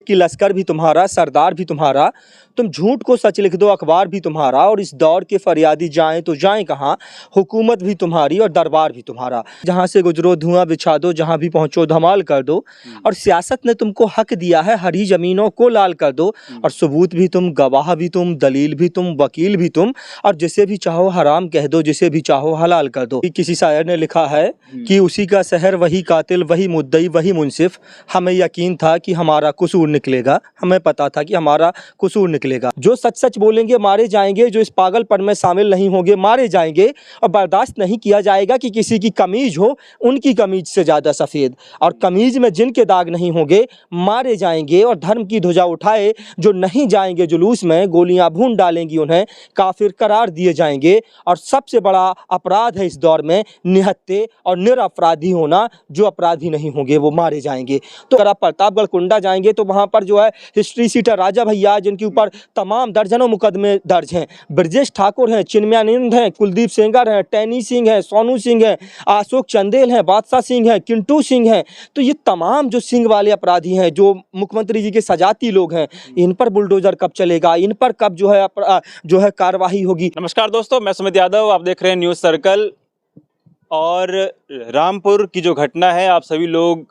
कि लश्कर भी तुम्हारा, सरदार भी तुम्हारा, तुम झूठ को सच लिख दो, अखबार भी तुम्हारा, और इस दौर के फरियादी जाएं तो जाएं कहाँ, हुकूमत भी तुम्हारी और दरबार भी तुम्हारा। जहाँ से गुजरो धुआं बिछा दो, जहाँ भी पहुँचो धमाल कर दो, और सियासत ने तुमको हक दिया है, हरी जमीनों को लाल कर दो, और सबूत भी तुम, गवाह भी तुम, दलील भी तुम, वकील भी तुम, और जिसे भी चाहो हराम कह दो, जिसे भी चाहो हलाल कर दो। किसी शायर ने लिखा है कि उसी का शहर, वही कातिल, वही मुद्दई, वही मुंसिफ, हमें यकीन था कि हमारा कसूर निकलेगा, हमें पता था कि हमारा कसूर निकलेगा। जो सच सच बोलेंगे मारे जाएंगे, जो इस पागलपन में शामिल नहीं होंगे मारे जाएंगे, और बर्दाश्त नहीं किया जाएगा कि किसी की कमीज हो उनकी कमीज से ज़्यादा सफ़ेद, और कमीज में जिनके दाग नहीं होंगे मारे जाएंगे, और धर्म की ध्वजा उठाए जो नहीं जाएंगे जुलूस में, गोलियां भून डालेंगी उन्हें, काफिर करार दिए जाएंगे। और सबसे बड़ा अपराध है इस दौर में निहत्थे और निरपराधी होना, जो अपराधी नहीं होंगे वो मारे जाएंगे। तो अगर आप प्रतापगढ़ कुंडा जाएंगे तो वहाँ पर जो है हिस्ट्री सीटर राजा भैया, जिनके ऊपर तमाम दर्जनों मुकदमे दर्ज हैं, ब्रजेश ठाकुर हैं, चिन्मयानंद हैं, कुलदीप सेंगर हैं, टैनी सिंह हैं, सोनू सिंह हैं, अशोक चंदेल हैं, बादशाह सिंह हैं, किंटू सिंह हैं। तो ये तमाम जो सिंह वाले अपराधी हैं, जो मुख्यमंत्री जी के सजाती लोग हैं, इन पर बुलडोजर कब चलेगा, इन पर कब जो है कार्रवाई होगी। नमस्कार दोस्तों, मैं सुमित यादव, आप देख रहे हैं न्यूज़ सर्कल। और रामपुर की जो घटना है आप सभी लोग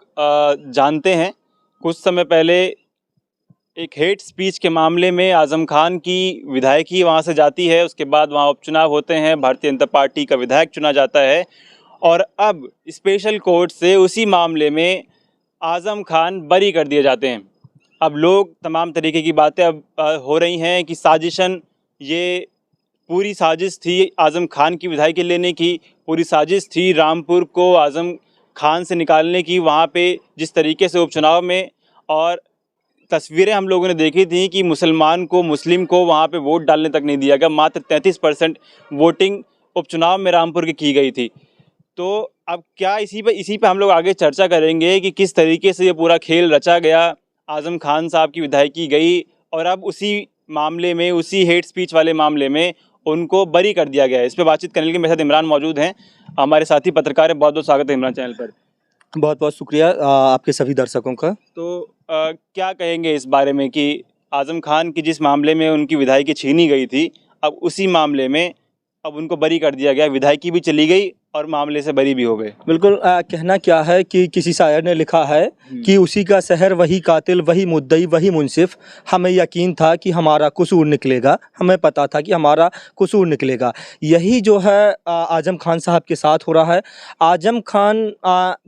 जानते हैं। कुछ समय पहले एक हेट स्पीच के मामले में आज़म खान की विधायकी वहां से जाती है, उसके बाद वहां उपचुनाव होते हैं, भारतीय जनता पार्टी का विधायक चुना जाता है, और अब स्पेशल कोर्ट से उसी मामले में आज़म खान बरी कर दिए जाते हैं। अब लोग तमाम तरीके की बातें अब हो रही हैं कि साजिशन, ये पूरी साजिश थी आज़म खान की विधायकी लेने की, पूरी साजिश थी रामपुर को आज़म खान से निकालने की। वहाँ पे जिस तरीके से उपचुनाव में, और तस्वीरें हम लोगों ने देखी थी कि मुसलमान को, मुस्लिम को वहाँ पे वोट डालने तक नहीं दिया गया, मात्र 33% वोटिंग उपचुनाव में रामपुर की गई थी। तो अब क्या इसी पे हम लोग आगे चर्चा करेंगे कि किस तरीके से ये पूरा खेल रचा गया, आज़म खान साहब की विधायकी गई, और अब उसी मामले में, उसी हेट स्पीच वाले मामले में उनको बरी कर दिया गया है। इस पर बातचीत करने के लिए मेरे साथ इमरान मौजूद हैं, हमारे साथी पत्रकार हैं। बहुत बहुत स्वागत है इमरान चैनल पर। बहुत बहुत शुक्रिया आपके सभी दर्शकों का। तो क्या कहेंगे इस बारे में कि आज़म खान की जिस मामले में उनकी विधायकी छीनी गई थी, अब उसी मामले में अब उनको बरी कर दिया गया, विधायकी भी चली गई और मामले से बरी भी हो गए। बिल्कुल, कहना क्या है कि किसी शायर ने लिखा है कि उसी का शहर, वही कातिल, वही मुद्दई, वही मुंसिफ, हमें यकीन था कि हमारा कसूर निकलेगा, हमें पता था कि हमारा कसूर निकलेगा। यही जो है आज़म खान साहब के साथ हो रहा है। आज़म खान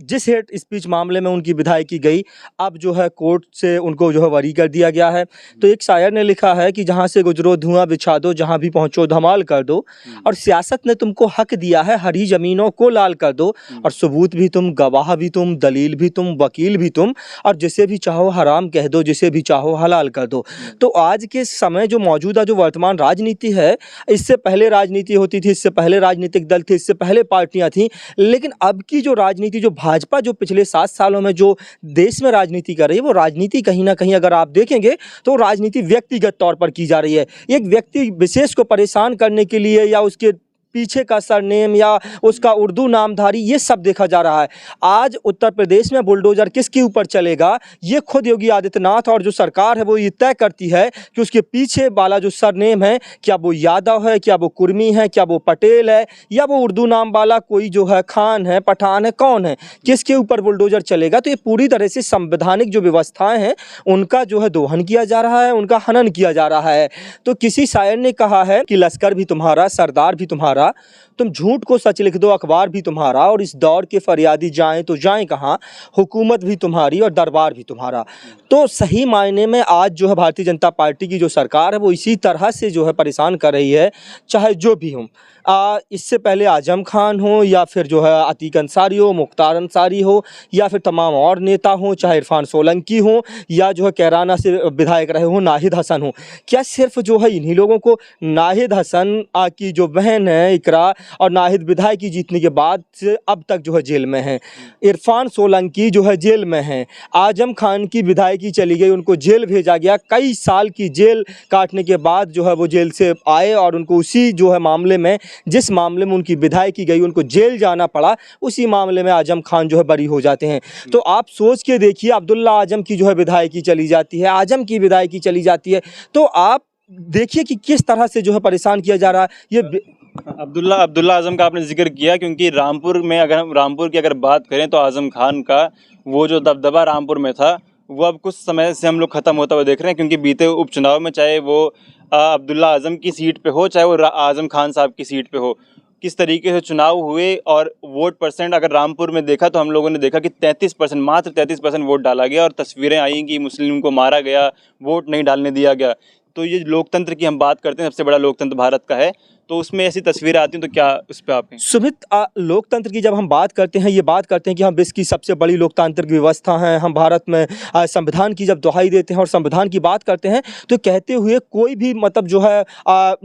जिस हेट स्पीच मामले में उनकी विधायकी गई, अब जो है कोर्ट से उनको जो है बरी कर दिया गया है। तो एक शायर ने लिखा है कि जहाँ से गुजरो धुआं बिछा दो, जहाँ भी पहुँचो धमाल कर दो, और सियासत ने तुमको हक दिया है, हरी जमीनों को लाल कर दो, और सबूत भी तुम, गवाह भी तुम, दलील भी तुम, वकील भी तुम, और जिसे भी चाहो हराम कह दो, जिसे भी चाहो हलाल कर दो। तो आज के समय जो मौजूदा जो वर्तमान राजनीति है, इससे पहले राजनीति होती थी, इससे पहले राजनीतिक दल थे, इससे पहले पार्टियां थीं, लेकिन अब की जो राजनीति, जो भाजपा जो पिछले 7 सालों में जो देश में राजनीति कर रही है, वो राजनीति कहीं ना कहीं अगर आप देखेंगे तो राजनीति व्यक्तिगत तौर पर की जा रही है। एक व्यक्ति विशेष को परेशान करने के लिए, या उसके पीछे का सरनेम या उसका उर्दू नामधारी, ये सब देखा जा रहा है। आज उत्तर प्रदेश में बुलडोजर किसके ऊपर चलेगा, ये खुद योगी आदित्यनाथ और जो सरकार है वो ये तय करती है कि उसके पीछे वाला जो सरनेम है, क्या वो यादव है, क्या वो कुर्मी है, क्या वो पटेल है, या वो उर्दू नाम वाला कोई जो है खान है, पठान है, कौन है, किसके ऊपर बुलडोजर चलेगा। तो ये पूरी तरह से संवैधानिक जो व्यवस्थाएं हैं उनका जो है दोहन किया जा रहा है, उनका हनन किया जा रहा है। तो किसी शायर ने कहा है कि लश्कर भी तुम्हारा, सरदार भी तुम्हारा, तुम झूठ को सच लिख दो, अखबार भी तुम्हारा, और इस दौर के फरियादी जाएं तो जाएं कहाँ, हुकूमत भी तुम्हारी और दरबार भी तुम्हारा। तो सही मायने में आज जो है भारतीय जनता पार्टी की जो सरकार है वो इसी तरह से जो है परेशान कर रही है, चाहे जो भी हो। इससे पहले आज़म खान हो, या फिर जो है अतीक अंसारी हो, मुख्तार अंसारी हो, या फिर तमाम और नेता हो, चाहे इरफान सोलंकी हो, या जो है कैराना से विधायक रहे हो नाहिद हसन हो, क्या सिर्फ जो है इन्हीं लोगों को, नाहिद हसन की जो बहन है हैं, इकरा और नाहिद विधायकी जीतने के बाद से अब तक जो है जेल में हैं। इरफान सोलंकी जो है जेल में हैं। आजम खान की विधायकी चली गई, उनको जेल भेजा गया। कई साल की जेल काटने के बाद जो है वो जेल से आए और उनको उसी जो है मामले में, जिस मामले में उनकी विधायकी गई, उनको जेल जाना पड़ा, उसी मामले में आजम खान जो है बरी हो जाते हैं। तो आप सोच के देखिए, अब्दुल्ला आजम की जो है विधायकी चली जाती है, आजम की विधायकी चली जाती है, तो आप देखिए कि किस तरह से जो है परेशान किया जा रहा है। ये अब्दुल्ला आजम का आपने जिक्र किया, क्योंकि रामपुर में अगर हम रामपुर की अगर बात करें तो आजम खान का वो जो दबदबा रामपुर में था वो अब कुछ समय से हम लोग ख़त्म होता हुआ देख रहे हैं। क्योंकि बीते उपचुनाव में चाहे वो अब्दुल्ला आजम की सीट पे हो, चाहे वो आजम खान साहब की सीट पे हो, किस तरीके से चुनाव हुए और वोट परसेंट अगर रामपुर में देखा तो हम लोगों ने देखा कि 33%, मात्र 33% वोट डाला गया और तस्वीरें आई कि मुस्लिम को मारा गया, वोट नहीं डालने दिया गया। तो ये लोकतंत्र की हम बात करते हैं, सबसे बड़ा लोकतंत्र भारत का है, तो उसमें ऐसी तस्वीरें आती हैं, तो क्या उस पर आप सुमित, लोकतंत्र की जब हम बात करते हैं, ये बात करते हैं कि हम विश्व की सबसे बड़ी लोकतांत्रिक व्यवस्था हैं, हम भारत में संविधान की जब दुहाई देते हैं और संविधान की बात करते हैं, तो कहते हुए कोई भी मतलब जो है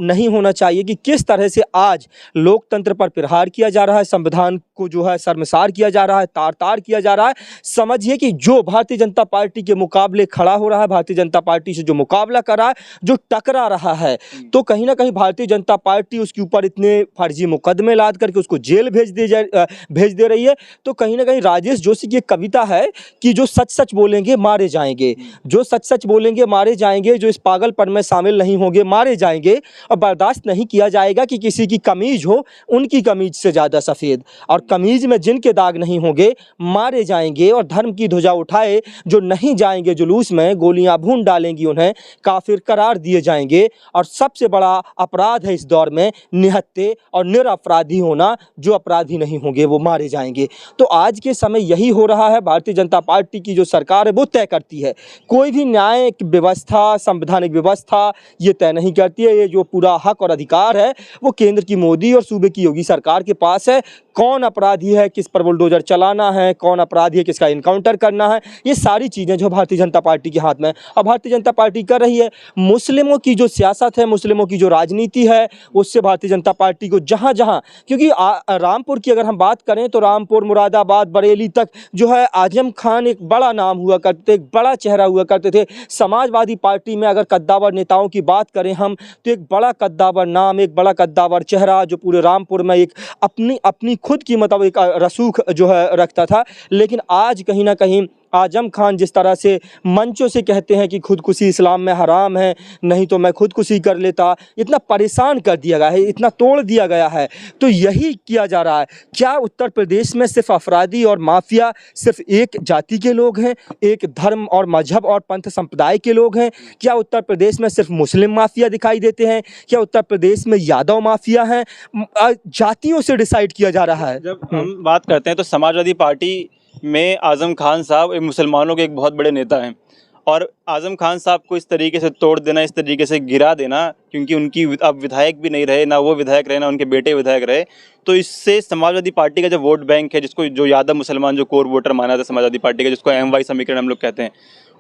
नहीं होना चाहिए कि किस तरह से आज लोकतंत्र पर प्रहार किया जा रहा है, संविधान को जो है शर्मसार किया जा रहा है, तार तार किया जा रहा है। समझिए कि जो भारतीय जनता पार्टी के मुकाबले खड़ा हो रहा है, भारतीय जनता पार्टी से जो मुकाबला कर रहा है, जो टकरा रहा है, तो कहीं ना कहीं भारतीय जनता पार्टी उसके ऊपर इतने फर्जी मुकदमे लाद करके उसको जेल भेज दे रही है। तो कहीं ना कहीं राजेश जोशी की एक कविता है कि जो सच सच बोलेंगे मारे जाएंगे, जो सच सच बोलेंगे मारे जाएंगे, जो इस पागलपन में शामिल नहीं होंगे मारे जाएंगे, और बर्दाश्त नहीं किया जाएगा कि किसी की कमीज हो उनकी कमीज से ज़्यादा सफ़ेद, और कमीज में जिनके दाग नहीं होंगे मारे जाएंगे। और धर्म की ध्वजा उठाए जो नहीं जाएंगे जुलूस में, गोलियां भून डालेंगी उन्हें, काफिर करार दिए जाएंगे। और सबसे बड़ा अपराध है इस दौर में निहत्थे और निरपराधी होना, जो अपराधी नहीं होंगे वो मारे जाएंगे। तो आज के समय यही हो रहा है। भारतीय जनता पार्टी की जो सरकार है वो तय करती है, कोई भी न्यायिक व्यवस्था, संवैधानिक व्यवस्था ये तय नहीं करती है। ये जो पूरा हक और अधिकार है वो केंद्र की मोदी और सूबे की योगी सरकार के पास है। कौन अपराधी है, किस पर बुलडोजर चलाना है, कौन अपराधी है, किसका इनकाउंटर करना है, ये सारी चीज़ें जो भारतीय जनता पार्टी के हाथ में है। अब भारतीय जनता पार्टी कर रही है। मुस्लिमों की जो सियासत है, मुस्लिमों की जो राजनीति है, उससे भारतीय जनता पार्टी को जहाँ जहाँ, क्योंकि रामपुर की अगर हम बात करें तो रामपुर, मुरादाबाद, बरेली तक जो है आजम खान एक बड़ा नाम हुआ करते थे, एक बड़ा चेहरा हुआ करते थे। समाजवादी पार्टी में अगर कद्दावर नेताओं की बात करें हम, तो एक बड़ा कद्दावर नाम, एक बड़ा कद्दावर चेहरा जो पूरे रामपुर में एक अपनी खुद की मतलब एक रसूख जो है रखता था। लेकिन आज कहीं ना कहीं आजम खान जिस तरह से मंचों से कहते हैं कि खुदकुशी इस्लाम में हराम है, नहीं तो मैं खुदकुशी कर लेता, इतना परेशान कर दिया गया है, इतना तोड़ दिया गया है। तो यही किया जा रहा है। क्या उत्तर प्रदेश में सिर्फ अफरादी और माफिया सिर्फ एक जाति के लोग हैं, एक धर्म और मजहब और पंथ संप्रदाय के लोग हैं? क्या उत्तर प्रदेश में सिर्फ मुस्लिम माफिया दिखाई देते हैं? क्या उत्तर प्रदेश में यादव माफिया हैं? जातियों से डिसाइड किया जा रहा है। जब हम बात करते हैं तो समाजवादी पार्टी में आजम खान साहब मुसलमानों के एक बहुत बड़े नेता हैं, और आजम खान साहब को इस तरीके से तोड़ देना, इस तरीके से गिरा देना, क्योंकि उनकी अब विधायक भी नहीं रहे, ना वो विधायक रहे, ना उनके बेटे विधायक रहे, तो इससे समाजवादी पार्टी का जो वोट बैंक है, जिसको जो यादव मुसलमान जो कोर वोटर माना था समाजवादी पार्टी का, जिसको MY समीकरण हम लोग कहते हैं,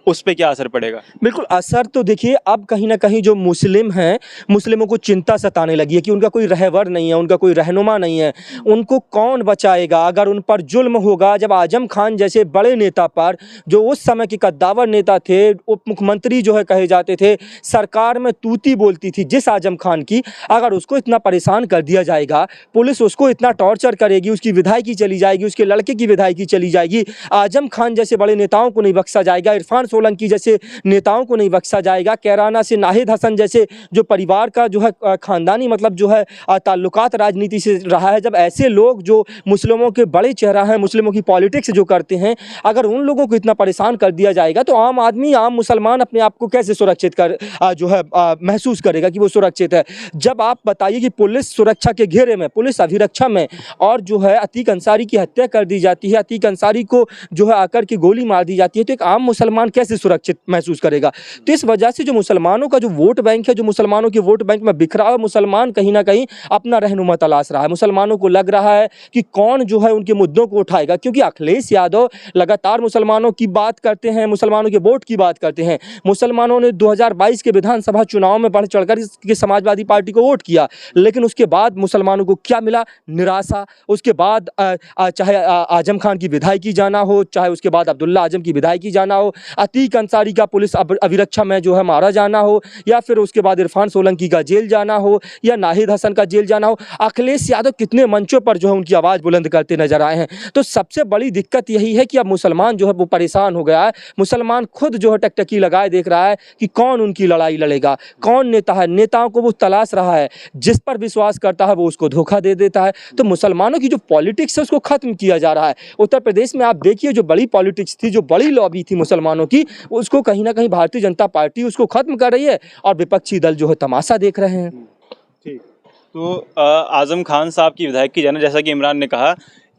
उस पर क्या असर पड़ेगा? बिल्कुल असर तो देखिए, अब कहीं ना कहीं जो मुस्लिम हैं, मुस्लिमों को चिंता सताने लगी है कि उनका कोई रहबर नहीं है, उनका कोई रहनुमा नहीं है, उनको कौन बचाएगा अगर उन पर जुल्म होगा। जब आजम खान जैसे बड़े नेता पर, जो उस समय के कद्दावर नेता थे, उप मुख्यमंत्री जो है कहे जाते थे, सरकार में तूती बोलती थी जिस आजम खान की, अगर उसको इतना परेशान कर दिया जाएगा, पुलिस उसको इतना टॉर्चर करेगी, उसकी विधायकी चली जाएगी, उसके लड़के की विधायकी चली जाएगी, आजम खान जैसे बड़े नेताओं को नहीं बख्शा जाएगा, इरफान सोलंकी जैसे नेताओं को नहीं बख्शा जाएगा, कैराना से नाहिद हसन जैसे जो परिवार का जो है खानदानी मतलब जो है ताल्लुकात राजनीति से रहा है, जब ऐसे लोग जो मुस्लिमों के बड़े चेहरा हैं, मुस्लिमों की पॉलिटिक्स जो करते हैं, अगर उन लोगों को इतना परेशान कर दिया जाएगा, तो आम आदमी, आम मुसलमान अपने आप को कैसे सुरक्षित कर जो है महसूस करेगा कि वो सुरक्षित है? जब आप बताइए कि पुलिस सुरक्षा के घेरे में, पुलिस अभिरक्षा में, और जो है अतीक अंसारी की हत्या कर दी जाती है, अतीक अंसारी को जो है आकर के गोली मार दी जाती है, तो एक आम मुसलमान कैसे कैसे सुरक्षित महसूस करेगा। तो इस वजह से जो मुसलमानों का जो वोट बैंक है, जो मुसलमानों के वोट बैंक में बिखरा हुआ मुसलमान कहीं ना कहीं अपना रहनुमा तलाश रहा है। मुसलमानों को लग रहा है कि कौन जो है उनके मुद्दों को उठाएगा, क्योंकि अखिलेश यादव लगातार मुसलमानों की बात करते हैं, मुसलमानों के वोट की बात करते हैं। मुसलमानों ने 2022 के विधानसभा चुनाव में बढ़ चढ़कर इसके समाजवादी पार्टी को वोट किया, लेकिन उसके बाद मुसलमानों को क्या मिला? निराशा। उसके बाद चाहे आजम खान की विधायकी जाना हो, चाहे उसके बाद अब्दुल्ला आजम की विधायकी जाना हो, अतीक अंसारी का पुलिस अभिरक्षा में जो है मारा जाना हो, या फिर उसके बाद इरफान सोलंकी का जेल जाना हो, या नाहिद हसन का जेल जाना हो, अखिलेश यादव कितने मंचों पर जो है उनकी आवाज़ बुलंद करते नजर आए हैं। तो सबसे बड़ी दिक्कत यही है कि अब मुसलमान जो है वो परेशान हो गया है। मुसलमान खुद जो है टकटकी लगाए देख रहा है कि कौन उनकी लड़ाई लड़ेगा, कौन नेता है। नेताओं को वो तलाश रहा है, जिस पर विश्वास करता है वो उसको धोखा दे देता है। तो मुसलमानों की जो पॉलिटिक्स है उसको खत्म किया जा रहा है। उत्तर प्रदेश में आप देखिए, जो बड़ी पॉलिटिक्स थी, जो बड़ी लॉबी थी मुसलमानों की, उसको कहीं ना कहीं भारतीय जनता पार्टी उसको खत्म कर रही है और विपक्षी दल जो है तमाशा देख रहे हैं। ठीक। तो आजम खान साहब की विधायकी जाना, जैसा कि इमरान ने कहा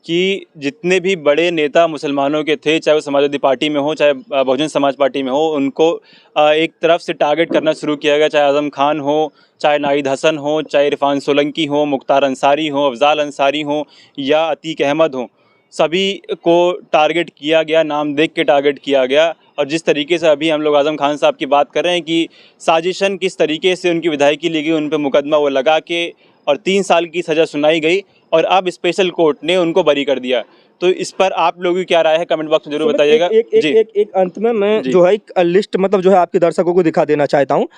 कि जितने भी बड़े नेता मुसलमानों के थे, चाहे वो समाजवादी पार्टी में हो, चाहे बहुजन समाज पार्टी में हो, उनको एक तरफ से टारगेट करना शुरू किया गया। चाहे आजम खान हो, चाहे नाहिद हसन हो, चाहे इरफान सोलंकी हो, मुख्तार अंसारी हो, अफजाल अंसारी हो, या अतीक अहमद हो, सभी को टारगेट किया गया, नाम देख के टारगेट किया गया। और जिस तरीके से अभी हम लोग आजम खान साहब की बात कर रहे हैं कि साजिशन किस तरीके से उनकी विधायकी ली गई, उन पर मुकदमा वो लगा के और 3 साल की सज़ा सुनाई गई, और अब स्पेशल कोर्ट ने उनको बरी कर दिया। तो इस पर आप लोगों की क्या राय है, कमेंट बॉक्स में जरूर बताइएगा। एक अंत में मैं जो है एक लिस्ट मतलब जो है आपके दर्शकों को दिखा देना चाहता हूँ।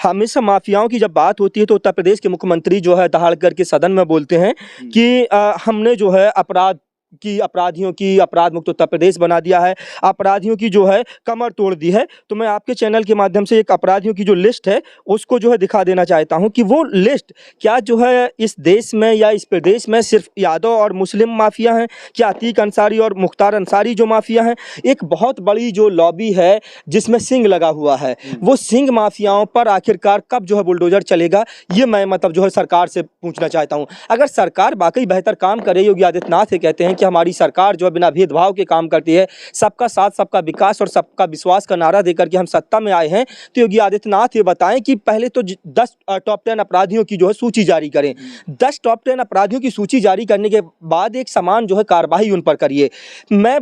हमेशा माफियाओं की जब बात होती है तो उत्तर प्रदेश के मुख्यमंत्री जो है दहाड़ करके सदन में बोलते हैं कि हमने जो है अपराधियों की अपराध मुक्त उत्तर प्रदेश बना दिया है, अपराधियों की जो है कमर तोड़ दी है। तो मैं आपके चैनल के माध्यम से एक अपराधियों की जो लिस्ट है उसको जो है दिखा देना चाहता हूं कि वो लिस्ट क्या जो है इस देश में या इस प्रदेश में सिर्फ यादव और मुस्लिम माफिया हैं, क्या अतीक अंसारी और मुख्तार अंसारी जो माफिया हैं? एक बहुत बड़ी जो लॉबी है जिसमें सिंह लगा हुआ है, वो सिंह माफियाओं पर आखिरकार कब जो है बुलडोजर चलेगा, ये मैं मतलब जो है सरकार से पूछना चाहता हूँ। अगर सरकार वाकई बेहतर काम करे, योगी आदित्यनाथ से कहते हैं कि हमारी सरकार जो है बिना भेदभाव के काम करती है, सबका साथ सबका विकास और सबका विश्वास का नारा देकर के हम सत्ता में आए हैं, तो योगी आदित्यनाथ ये बताएं कि पहले तो 10 टॉप 10 अपराधियों की जो है सूची जारी करें। 10 टॉप 10 अपराधियों की सूची जारी करने के बाद एक समान जो है कार्रवाई उन पर करिए। मैं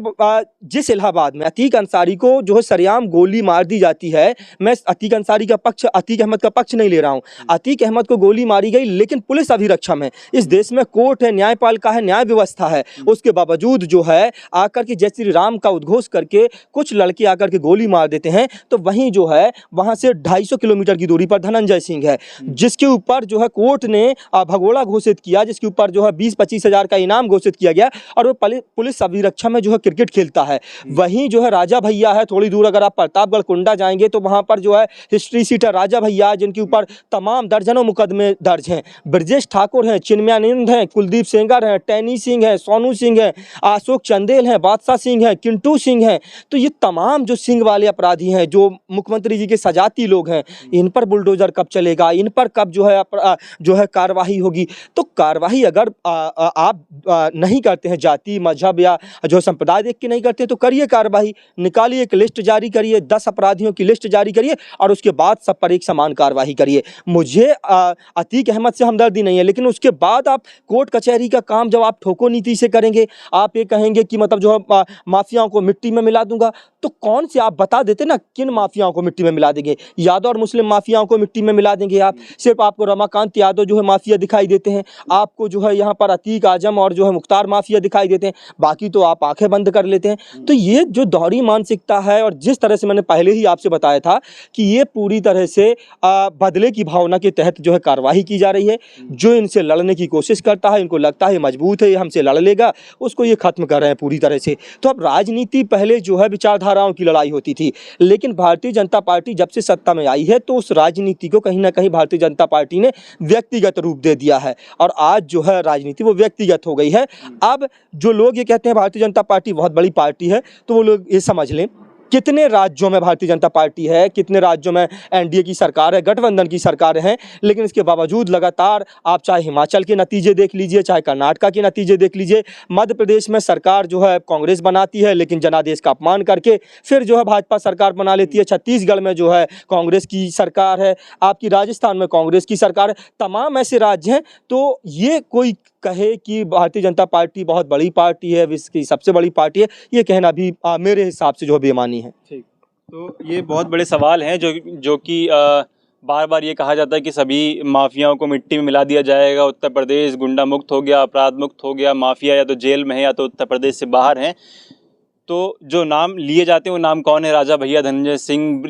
जिस इलाहाबाद में अतीक अंसारी को जो है सरेआम गोली मार दी जाती है, मैं अतीक अंसारी का पक्ष, अतीक अहमद का पक्ष नहीं ले रहा हूँ। अतीक अहमद को गोली मारी गई, लेकिन पुलिस अभिरक्षा में, इस देश में कोर्ट है, न्यायपालिका है, न्याय व्यवस्था है, उसके बावजूद जो है आकर के जय श्री राम का उद्घोष करके कुछ लड़के आकर के गोली मार देते हैं। तो वहीं जो है वहां से 250 किलोमीटर की दूरी पर धनंजय सिंह है, जिसके ऊपर जो है कोर्ट ने भगोड़ा घोषित किया, जिसके ऊपर जो है 20-25 हज़ार का इनाम घोषित किया गया, और वो पुलिस अभिरक्षा में जो है क्रिकेट खेलता है। वहीं जो है राजा भैया है, थोड़ी दूर अगर आप प्रतापगढ़ कुंडा जाएंगे तो वहां पर जो है हिस्ट्री सीटर राजा भैया, जिनके ऊपर तमाम दर्जनों मुकदमे दर्ज हैं। ब्रजेश ठाकुर हैं, चिन्मयानंद हैं, कुलदीप सेंगर हैं, टैनी सिंह है, सोनू सिंह है, अशोक चंदेल हैं, बादशाह सिंह हैं, किंटू सिंह हैं। तो ये तमाम जो सिंह वाले अपराधी हैं, जो मुख्यमंत्री जी के सजाती लोग हैं, इन पर बुलडोजर कब चलेगा, इन पर कब जो है कार्रवाई होगी? तो कार्रवाई अगर आप नहीं करते हैं, जाति मजहब या जो संप्रदाय देख के नहीं करते हैं, तो करिए कार्रवाई, निकालिए, एक लिस्ट जारी करिए, 10 अपराधियों की लिस्ट जारी करिए और उसके बाद सब पर एक समान कार्रवाई करिए। मुझे अतीक अहमद से हमदर्दी नहीं है, लेकिन उसके बाद आप कोर्ट कचहरी का काम जब आप ठोको नीति से करेंगे, आप ये कहेंगे कि मतलब जो है माफियाओं को मिट्टी में मिला दूंगा, तो कौन से आप बता देते ना किन माफियाओं को मिट्टी में मिला देंगे? यादव और मुस्लिम माफियाओं को मिट्टी में मिला देंगे आप? सिर्फ आपको रमाकांत यादव जो है माफिया दिखाई देते हैं, आपको जो है यहाँ पर अतीक आजम और जो है मुख्तार माफिया दिखाई देते हैं, बाकी तो आप आंखें बंद कर लेते हैं। तो ये जो दोहरी मानसिकता है, और जिस तरह से मैंने पहले ही आपसे बताया था कि ये पूरी तरह से बदले की भावना के तहत जो है कार्रवाई की जा रही है। जो इनसे लड़ने की कोशिश करता है, इनको लगता है मजबूत है, ये हमसे लड़ लेगा, उसको ये खत्म कर रहे हैं पूरी तरह से। तो अब राजनीति पहले जो है विचारधाराओं की लड़ाई होती थी, लेकिन भारतीय जनता पार्टी जब से सत्ता में आई है तो उस राजनीति को कहीं ना कहीं भारतीय जनता पार्टी ने व्यक्तिगत रूप दे दिया है, और आज जो है राजनीति वो व्यक्तिगत हो गई है। अब जो लोग ये कहते हैं भारतीय जनता पार्टी बहुत बड़ी पार्टी है, तो वो लोग ये समझ लें कितने राज्यों में भारतीय जनता पार्टी है, कितने राज्यों में एनडीए की सरकार है, गठबंधन की सरकार है, लेकिन इसके बावजूद लगातार आप चाहे हिमाचल के नतीजे देख लीजिए, चाहे कर्नाटक के नतीजे देख लीजिए, मध्य प्रदेश में सरकार जो है कांग्रेस बनाती है लेकिन जनादेश का अपमान करके फिर जो है भाजपा सरकार बना लेती है। छत्तीसगढ़ में जो है कांग्रेस की सरकार है, आपकी राजस्थान में कांग्रेस की सरकार है, तमाम ऐसे राज्य हैं। तो ये कोई कहे कि भारतीय जनता पार्टी बहुत बड़ी पार्टी है, विश्व की सबसे बड़ी पार्टी है, ये कहना भी मेरे हिसाब से जो है बेईमानी है। ठीक, तो ये बहुत बड़े सवाल हैं जो कि बार बार ये कहा जाता है कि सभी माफियाओं को मिट्टी में मिला दिया जाएगा, उत्तर प्रदेश गुंडा मुक्त हो गया, अपराध मुक्त हो गया, माफिया या तो जेल में है या तो उत्तर प्रदेश से बाहर हैं। तो जो नाम लिए जाते हैं वो नाम कौन है? राजा भैया, धनंजय सिंह,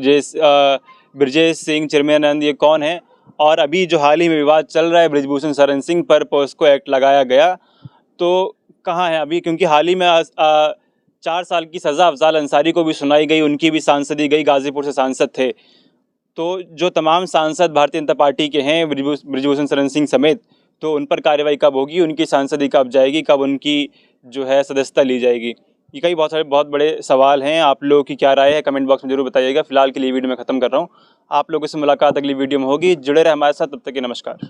ब्रजेश सिंह, चिन्मयानंद, ये कौन है? और अभी जो हाल ही में विवाद चल रहा है ब्रिजभूषण शरण सिंह पर पॉस्को एक्ट लगाया गया, तो कहाँ है अभी? क्योंकि हाल ही में 4 साल की सज़ा अफजाल अंसारी को भी सुनाई गई, उनकी भी सांसदी गई, गाजीपुर से सांसद थे। तो जो तमाम सांसद भारतीय जनता पार्टी के हैं ब्रिजभूषण शरण सिंह समेत, तो उन पर कार्रवाई कब होगी, उनकी सांसदी कब जाएगी, कब उनकी जो है सदस्यता ली जाएगी? ये कई बहुत बड़े सवाल हैं। आप लोगों की क्या राय है कमेंट बॉक्स में जरूर बताइएगा। फिलहाल के लिए वीडियो में ख़त्म कर रहा हूँ। आप लोगों से मुलाकात अगली वीडियो में होगी। जुड़े रहे हमारे साथ, तब तक के नमस्कार।